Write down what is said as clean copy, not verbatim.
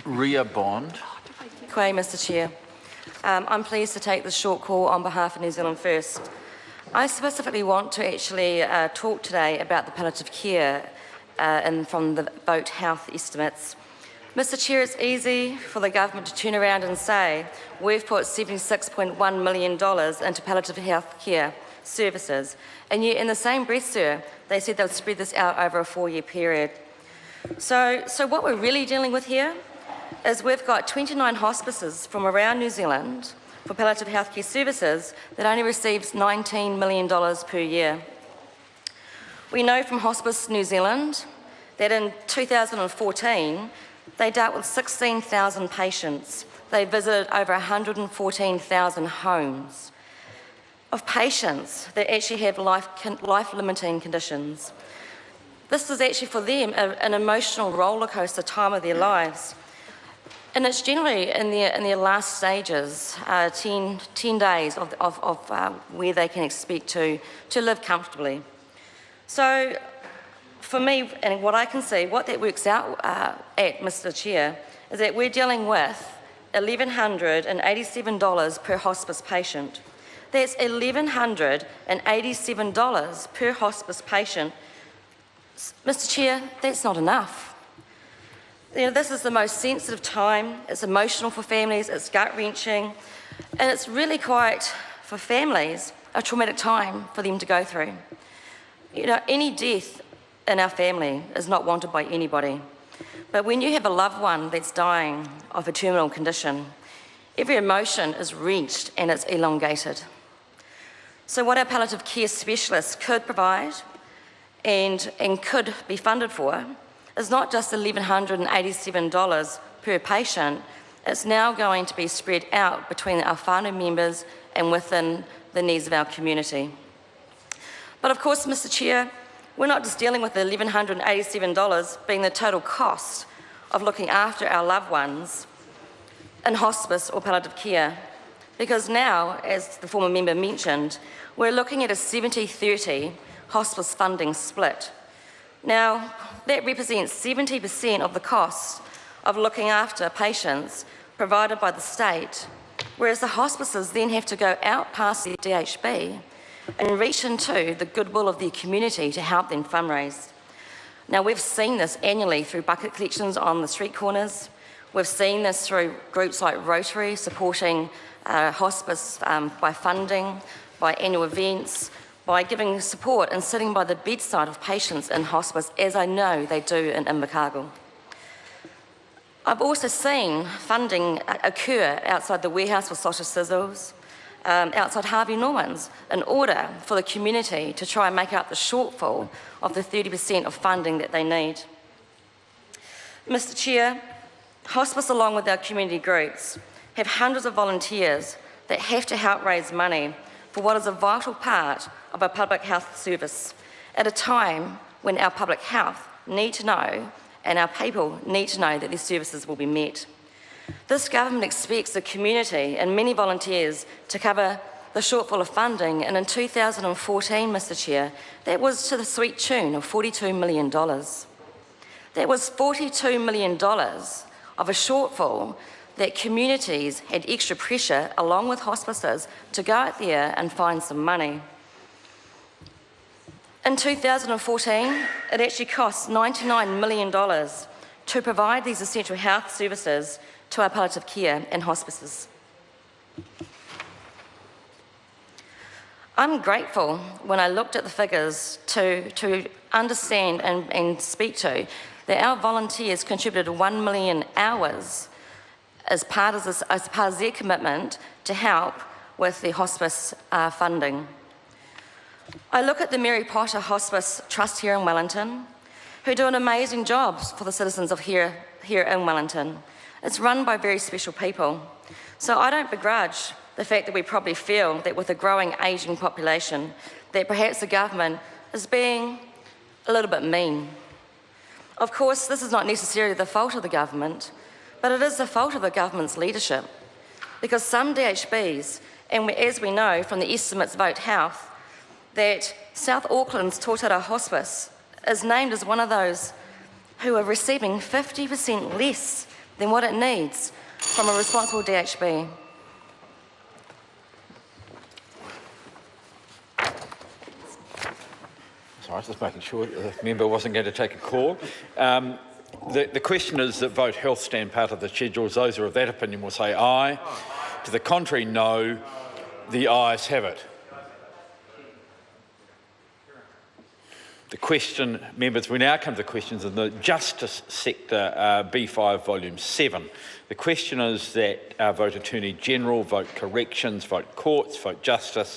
Ria Bond. Koe, Mr Chair. I'm pleased to take this short call on behalf of New Zealand First. I specifically want to actually talk today about the palliative care and from the vote health estimates. Mr Chair, it's easy for the government to turn around and say we've put $76.1 million into palliative health care services, and yet in the same breath, sir, they said they'll spread this out over a 4-year period. So what we're really dealing with here is we've got 29 hospices from around New Zealand for palliative health care services that only receives $19 million per year. We know from Hospice New Zealand that in 2014, they dealt with 16,000 patients. They visited over 114,000 homes of patients that actually have life-limiting conditions. This is actually for them an emotional rollercoaster time of their lives. And it's generally in their last stages, 10 days of where they can expect to live comfortably. So for me, and what I can see, what that works out at, Mr Chair, is that we're dealing with $1,187 per hospice patient. That's $1,187 per hospice patient. Mr Chair, that's not enough. You know, this is the most sensitive time, it's emotional for families, it's gut-wrenching, and it's really quite, for families, a traumatic time for them to go through. You know, any death in our family is not wanted by anybody, but when you have a loved one that's dying of a terminal condition, every emotion is wrenched and it's elongated. So what our palliative care specialists could provide and could be funded for is not just $1,187 per patient, it's now going to be spread out between our whānau members and within the needs of our community. But of course, Mr Chair, we're not just dealing with the $1,187 being the total cost of looking after our loved ones in hospice or palliative care, because now, as the former member mentioned, we're looking at a 70-30 hospice funding split. Now, that represents 70% of the cost of looking after patients provided by the state, whereas the hospices then have to go out past the DHB and reach into the goodwill of their community to help them fundraise. Now, we've seen this annually through bucket collections on the street corners. We've seen this through groups like Rotary supporting hospice by funding, by annual events, by giving support and sitting by the bedside of patients in hospice, as I know they do in Invercargill. I've also seen funding occur outside the warehouse for sausage sizzles, outside Harvey Norman's, in order for the community to try and make up the shortfall of the 30% of funding that they need. Mr Chair, hospice, along with our community groups, have hundreds of volunteers that have to help raise money for what is a vital part of our public health service at a time when our public health need to know and our people need to know that these services will be met. This government expects the community and many volunteers to cover the shortfall of funding, and in 2014, Mr Chair, that was to the sweet tune of $42 million. That was $42 million of a shortfall that communities had extra pressure, along with hospices, to go out there and find some money. In 2014, it actually cost $99 million to provide these essential health services to our palliative care and hospices. I'm grateful when I looked at the figures to understand and speak to that our volunteers contributed 1 million hours as part of their commitment to help with the hospice funding. I look at the Mary Potter Hospice Trust here in Wellington, who do an amazing job for the citizens of here in Wellington. It's run by very special people. So I don't begrudge the fact that we probably feel that with a growing ageing population, that perhaps the government is being a little bit mean. Of course, this is not necessarily the fault of the government, but it is the fault of the government's leadership, because some DHBs, and as we know from the estimates Vote Health, that South Auckland's Tōtara Hospice is named as one of those who are receiving 50% less than what it needs from a responsible DHB. Sorry, I was just making sure that the member wasn't going to take a call. The question is that vote health stand part of the schedules. Those who are of that opinion will say aye. To the contrary, no. The ayes have it. The question, members, we now come to the questions in the Justice Sector, B5, Volume 7. The question is that vote Attorney General, vote Corrections, vote Courts, vote Justice,